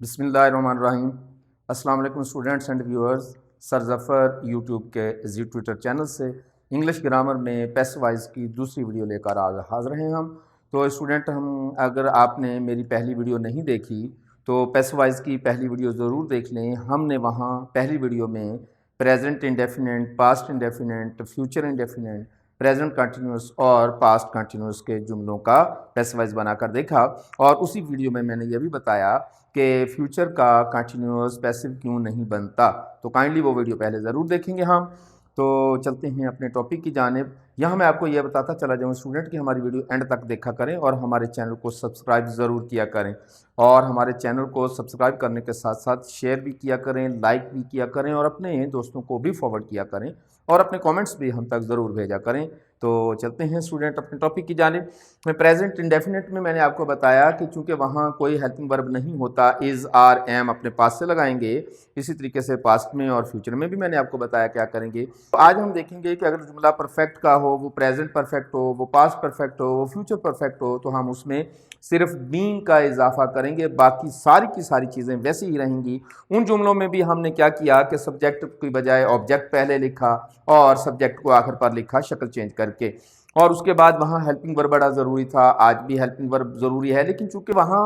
बिस्मिल्लाहिर्रहमानिर्रहीम। अस्सलाम वालेकुम students and viewers. Sir Zafar YouTube के जी ट्विटर चैनल से इंग्लिश ग्रामर में पैसिव वॉइस की दूसरी वीडियो लेकर आज हाज़िर हैं हम। तो स्टूडेंट, हम अगर आपने मेरी पहली वीडियो नहीं देखी तो पैसिव वॉइस की पहली वीडियो ज़रूर देख लें। हमने वहाँ पहली वीडियो में present indefinite, past indefinite, future indefinite, present continuous और पास्ट कंटिन्यूस के जुमलों का पैसिव वॉइस बनाकर देखा। और उसी वीडियो में मैंने यह भी बताया कि फ्यूचर का कंटिन्यूस पैसिव क्यों नहीं बनता। तो काइंडली वो वीडियो पहले ज़रूर देखेंगे हम। तो चलते हैं अपने टॉपिक की जानिब। यहाँ मैं आपको यह बताता चला जाऊँ स्टूडेंट कि हमारी वीडियो एंड तक देखा करें और हमारे चैनल को सब्सक्राइब ज़रूर किया करें। और हमारे चैनल को सब्सक्राइब करने के साथ साथ शेयर भी किया करें, लाइक भी किया करें और अपने दोस्तों को भी फॉरवर्ड किया करें और अपने कमेंट्स भी हम तक ज़रूर भेजा करें। तो चलते हैं स्टूडेंट अपने टॉपिक की जानिब। में प्रेजेंट इंडेफिनेट में मैंने आपको बताया कि चूंकि वहाँ कोई हेल्पिंग वर्ब नहीं होता, इज़, आर, एम अपने पास से लगाएंगे। इसी तरीके से पास्ट में और फ्यूचर में भी मैंने आपको बताया क्या करेंगे। तो आज हम देखेंगे कि अगर जुमला परफेक्ट का हो, वो प्रेजेंट परफेक्ट हो, वो पास्ट परफेक्ट हो, वो फ्यूचर परफेक्ट हो, तो हम उसमें सिर्फ बीइंग का इजाफा करेंगे, बाकी सारी की सारी चीज़ें वैसी ही रहेंगी। उन जुमलों में भी हमने क्या किया कि सब्जेक्ट की बजाय ऑब्जेक्ट पहले लिखा और सब्जेक्ट को आखिर पर लिखा शक्ल चेंज करके। और उसके बाद वहाँ हेल्पिंग वर्ब बड़ा ज़रूरी था। आज भी हेल्पिंग वर्ब ज़रूरी है, लेकिन चूंकि वहाँ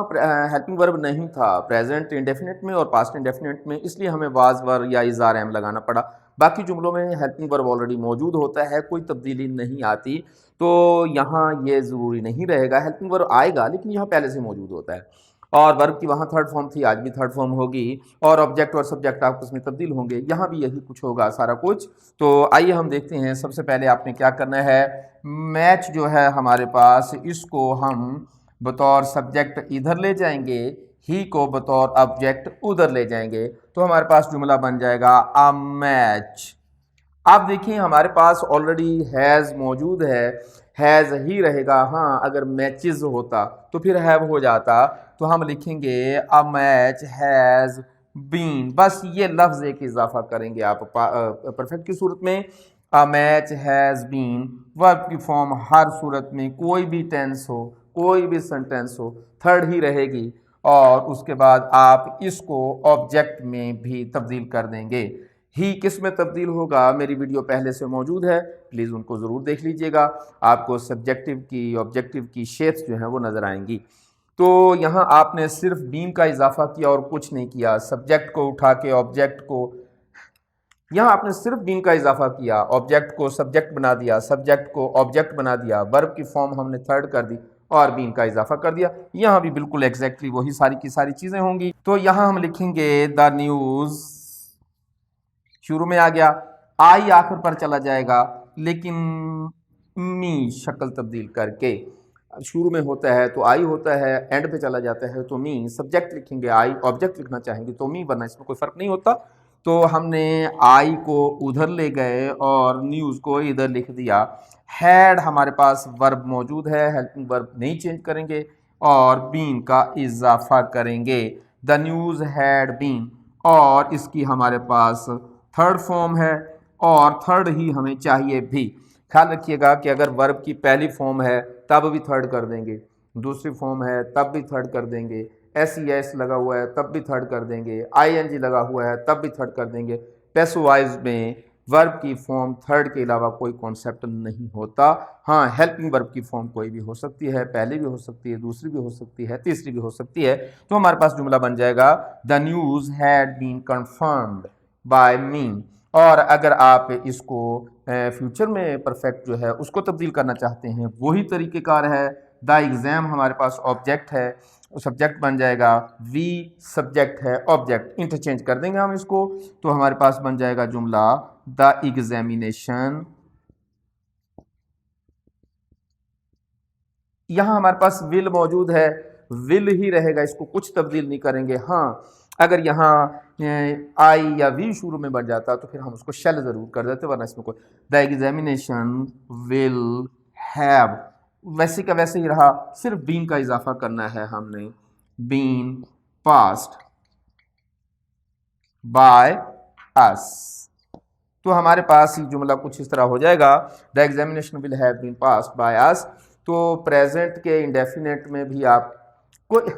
हेल्पिंग वर्ब नहीं था प्रेजेंट इंडेफिनेट में और पास्ट इंडेफिनेट में, इसलिए हमें वाज वर या इज़ आर एम लगाना पड़ा। बाकी जुमलों में हेल्पिंग वर्ब ऑलरेडी मौजूद होता है, कोई तब्दीली नहीं आती। तो यहाँ ये ज़रूरी नहीं रहेगा, हेल्पिंग वर्ब आएगा लेकिन यहाँ पहले से मौजूद होता है। और वर्ब की वहाँ थर्ड फॉर्म थी, आज भी थर्ड फॉर्म होगी। और ऑब्जेक्ट और सब्जेक्ट आपस में तब्दील होंगे, यहाँ भी यही कुछ होगा सारा कुछ। तो आइए हम देखते हैं। सबसे पहले आपने क्या करना है, मैच जो है हमारे पास, इसको हम बतौर सब्जेक्ट इधर ले जाएंगे, ही को बतौर ऑब्जेक्ट उधर ले जाएंगे, तो हमारे पास जुमला बन जाएगा अ मैच। आप देखिए हमारे पास ऑलरेडी हैज़ मौजूद हैज़ ही रहेगा। हाँ, अगर मैचेस होता तो फिर हैव हो जाता। तो हम लिखेंगे अ मैच हैज़ बीन, बस ये लफ्ज़ एक इजाफा करेंगे आप परफेक्ट की सूरत में। A match has been verb की फॉर्म हर सूरत में, कोई भी टेंस हो, कोई भी सेंटेंस हो, थर्ड ही रहेगी। और उसके बाद आप इसको ऑब्जेक्ट में भी तब्दील कर देंगे। ही किस में तब्दील होगा, मेरी वीडियो पहले से मौजूद है, प्लीज़ उनको ज़रूर देख लीजिएगा। आपको सब्जेक्टिव की, ऑब्जेक्टिव की शेप्स जो हैं वो नज़र आएंगी। तो यहाँ आपने सिर्फ बीम का इजाफा किया और कुछ नहीं किया। सब्जेक्ट को उठा के ऑब्जेक्ट को, यहाँ आपने सिर्फ बीम का इजाफा किया, ऑब्जेक्ट को सब्जेक्ट बना दिया, सब्जेक्ट को ऑब्जेक्ट बना दिया, वर्ब की फॉर्म हमने थर्ड कर दी और बीम का इजाफा कर दिया। यहाँ भी बिल्कुल एग्जैक्टली वही सारी की सारी चीज़ें होंगी। तो यहाँ हम लिखेंगे द न्यूज़, शुरू में आ गया, आई आखिर पर चला जाएगा, लेकिन मी शक्ल तब्दील करके शुरू में होता है तो आई होता है, एंड पे चला जाता है तो मी। सब्जेक्ट लिखेंगे आई, ऑब्जेक्ट लिखना चाहेंगे तो मी, वरना इसमें कोई फ़र्क नहीं होता। तो हमने आई को उधर ले गए और न्यूज़ को इधर लिख दिया। हैड हमारे पास वर्ब मौजूद है, हेल्पिंग वर्ब नहीं चेंज करेंगे और बीन का इजाफा करेंगे। द न्यूज़ हैड बीन, और इसकी हमारे पास थर्ड फॉर्म है और थर्ड ही हमें चाहिए भी। ख्याल रखिएगा कि अगर वर्ब की पहली फॉर्म है तब भी थर्ड कर देंगे, दूसरी फॉर्म है तब भी थर्ड कर देंगे, एस लगा हुआ है तब भी थर्ड कर देंगे, आईएनजी लगा हुआ है तब भी थर्ड कर देंगे। पैसिव वॉइस में वर्ब की फॉर्म थर्ड के अलावा कोई कॉन्सेप्ट नहीं होता। हाँ, हेल्पिंग वर्ब की फॉर्म कोई भी हो सकती है, पहली भी हो सकती है, दूसरी भी हो सकती है, तीसरी भी हो सकती है। तो हमारे पास जुमला बन जाएगा the news had been confirmed by me. और अगर आप इसको फ्यूचर में परफेक्ट जो है उसको तब्दील करना चाहते हैं, वही तरीक़ेकार है। द एग्ज़ाम हमारे पास ऑब्जेक्ट है, सब्जेक्ट बन जाएगा वी, सब्जेक्ट है ऑब्जेक्ट, इंटरचेंज कर देंगे हम इसको, तो हमारे पास बन जाएगा जुमला द एग्जामिनेशन। यहाँ हमारे पास विल मौजूद है, विल ही रहेगा, इसको कुछ तब्दील नहीं करेंगे। हाँ, अगर यहाँ आई या वी शुरू में बन जाता तो फिर हम उसको शेल ज़रूर कर देते, वरना इसमें कोई। द एग्जामिनेशन विल हैव, वैसे का वैसे ही रहा, सिर्फ बीन का इजाफा करना है हमने। बीन पास्ट बाय अस, तो हमारे पास ही जुमला कुछ इस तरह हो जाएगा, the examination will have been passed by us. तो प्रेजेंट के इंडेफिनेट में भी आप कोई,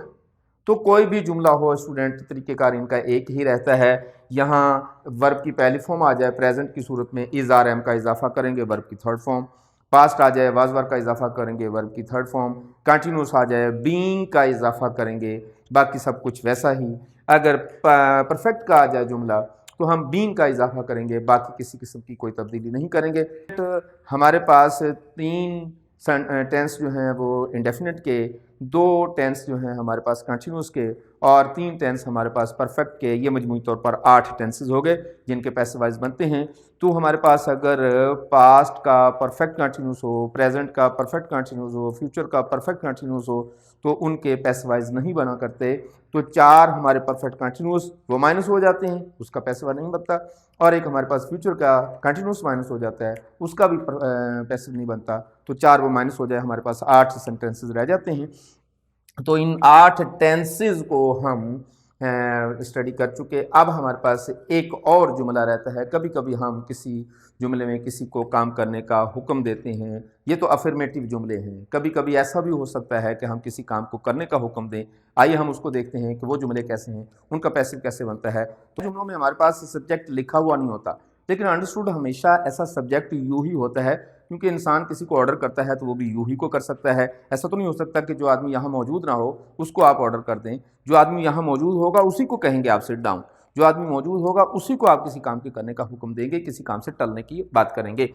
तो कोई भी जुमला हो स्टूडेंट, तरीक़ेकार इनका एक ही रहता है। यहाँ वर्ब की पहली फॉर्म आ जाए, प्रेजेंट की सूरत में इज़ आर एम का इजाफा करेंगे, वर्ब की थर्ड फॉर्म। पास्ट आ जाए, वाज वर का इजाफा करेंगे, वर्ब की थर्ड फॉर्म। कंटिन्यूस आ जाए, बीइंग का इजाफा करेंगे, बाकी सब कुछ वैसा ही। अगर परफेक्ट का आ जाए जुमला तो हम बीइंग का इजाफा करेंगे, बाकी किसी किस्म की कोई तब्दीली नहीं करेंगे। तो हमारे पास 3 टेंस जो हैं वो इंडेफिनिट के, 2 टेंस जो हैं हमारे पास कंटिन्यूस के, और 3 टेंस हमारे पास परफेक्ट के। ये मजमूई तौर पर 8 टेंसेस हो गए जिनके पैसिव वॉइस बनते हैं। तो हमारे पास अगर पास्ट का परफेक्ट कंटिन्यूस हो, प्रेजेंट का परफेक्ट कंटिन्यूस हो, फ्यूचर का परफेक्ट कंटिन्यूस हो, तो उनके पैसिव वॉइस नहीं बना करते। तो 4 हमारे परफेक्ट कंटिन्यूस वो माइनस हो जाते हैं, उसका पैसिव नहीं बनता। और एक हमारे पास फ्यूचर का कंटिन्यूस माइनस हो जाता है, उसका भी पैसिव नहीं बनता। तो 4 वो माइनस हो जाए, हमारे पास 8 सेंटेंसेस रह जाते हैं। तो इन 8 टेंसेस को हम स्टडी कर चुके। अब हमारे पास एक और जुमला रहता है। कभी कभी हम किसी जुमले में किसी को काम करने का हुक्म देते हैं, ये तो अफर्मेटिव जुमले हैं। कभी कभी ऐसा भी हो सकता है कि हम किसी काम को करने का हुक्म दें। आइए हम उसको देखते हैं कि वो जुमले कैसे हैं, उनका पैसिव कैसे बनता है। तो जुमलों में हमारे पास सब्जेक्ट लिखा हुआ नहीं होता, लेकिन अंडरस्टूड हमेशा ऐसा सब्जेक्ट यू ही होता है, क्योंकि इंसान किसी को ऑर्डर करता है तो वो भी यू ही को कर सकता है। ऐसा तो नहीं हो सकता कि जो आदमी यहाँ मौजूद ना हो उसको आप ऑर्डर कर दें। जो आदमी यहाँ मौजूद होगा उसी को कहेंगे आप सिट डाउन। जो आदमी मौजूद होगा उसी को आप किसी काम के करने का हुक्म देंगे, किसी काम से टलने की बात करेंगे।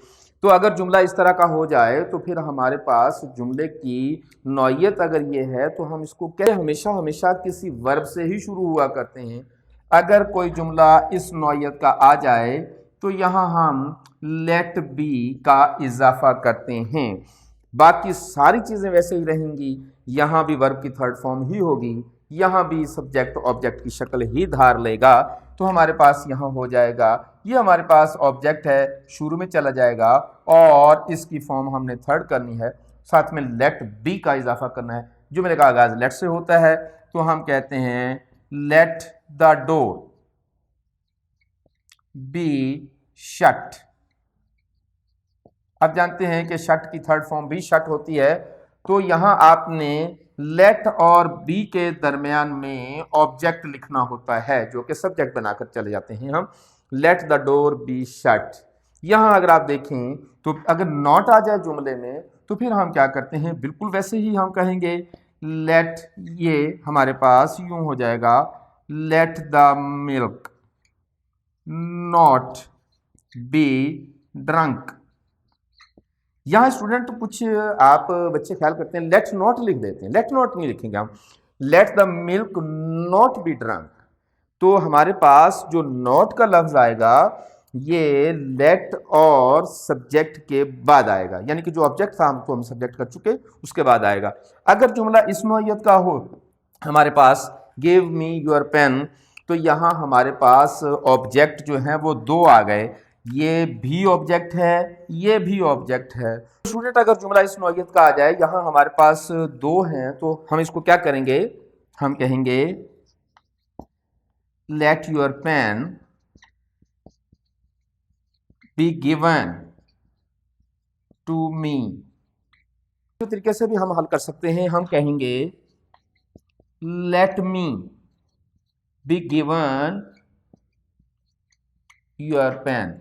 तो अगर जुमला इस तरह का हो जाए तो फिर हमारे पास जुमले की नौयत अगर ये है तो हम इसको क्या हमेशा हमेशा किसी वर्ब से ही शुरू हुआ करते हैं। अगर कोई जुमला इस नौयत का आ जाए तो यहाँ हम लेट बी का इजाफा करते हैं, बाकी सारी चीज़ें वैसे ही रहेंगी। यहाँ भी वर्ब की थर्ड फॉर्म ही होगी, यहाँ भी सब्जेक्ट ऑब्जेक्ट की शक्ल ही धार लेगा। तो हमारे पास यहाँ हो जाएगा, ये हमारे पास ऑब्जेक्ट है, शुरू में चला जाएगा और इसकी फॉर्म हमने थर्ड करनी है, साथ में लेट बी का इजाफा करना है। जुमले का आगाज लेट से होता है, तो हम कहते हैं let the door be shut. अब जानते हैं कि शट की थर्ड फॉर्म भी शट होती है। तो यहां आपने लेट और बी के दरमियान में ऑब्जेक्ट लिखना होता है, जो कि सब्जेक्ट बनाकर चले जाते हैं हम। Let the door be shut. यहां अगर आप देखें तो अगर नॉट आ जाए जुमले में तो फिर हम क्या करते हैं, बिल्कुल वैसे ही हम कहेंगे लेट, ये हमारे पास यूं हो जाएगा let the milk not be drunk. यहाँ स्टूडेंट कुछ आप बच्चे ख्याल करते हैं लेट नॉट लिख देते हैं, लेट नॉट नहीं लिखेंगे हम, let the milk not be drunk. तो हमारे पास जो नॉट का लफ्ज आएगा ये लेट और सब्जेक्ट के बाद आएगा, यानी कि जो ऑब्जेक्ट था हमको हम सब्जेक्ट कर चुके उसके बाद आएगा। अगर जुमला इस नौइयत का हो हमारे पास गिव मी योर पेन, तो यहाँ हमारे पास ऑब्जेक्ट जो है वो 2 आ गए, ये भी ऑब्जेक्ट है, ये भी ऑब्जेक्ट है। स्टूडेंट अगर जुमला इस नौइयत का आ जाए, यहाँ हमारे पास 2 हैं, तो हम इसको क्या करेंगे, हम कहेंगे let your pen be given to me. तो तरीके से भी हम हल कर सकते हैं, हम कहेंगे let me be given your pen.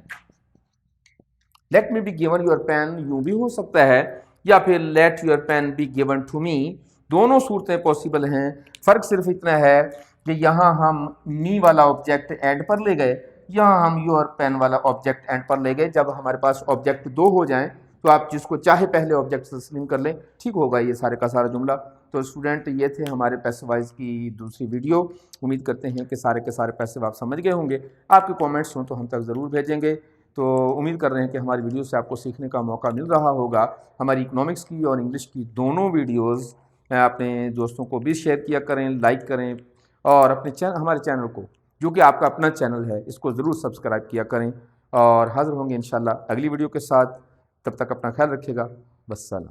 Let me be given your pen यूं भी हो सकता है, या फिर let your pen be given to me. दोनों सूरतें पॉसिबल हैं। फर्क सिर्फ इतना है कि यहाँ हम मी वाला ऑब्जेक्ट एंड पर ले गए, यहाँ हम योर पेन वाला ऑब्जेक्ट एंड पर ले गए। जब हमारे पास ऑब्जेक्ट 2 हो जाएं तो आप जिसको चाहे पहले ऑब्जेक्ट तस्लीम कर लें, ठीक होगा ये सारे का सारा जुमला। तो स्टूडेंट ये थे हमारे पैसिव वॉइस की दूसरी वीडियो। उम्मीद करते हैं कि सारे के सारे पैसिव आप समझ गए होंगे। आपके कमेंट्स हों तो हम तक ज़रूर भेजेंगे। तो उम्मीद कर रहे हैं कि हमारी वीडियो से आपको सीखने का मौका मिल रहा होगा। हमारी इकोनॉमिक्स की और इंग्लिश की दोनों वीडियोज़ अपने दोस्तों को भी शेयर किया करें, लाइक करें, और अपने हमारे चैनल को, जो कि आपका अपना चैनल है, इसको ज़रूर सब्सक्राइब किया करें। और हाज़िर होंगे इंशाल्लाह अगली वीडियो के साथ। तब तक अपना ख्याल रखिएगा। वस्सलाम।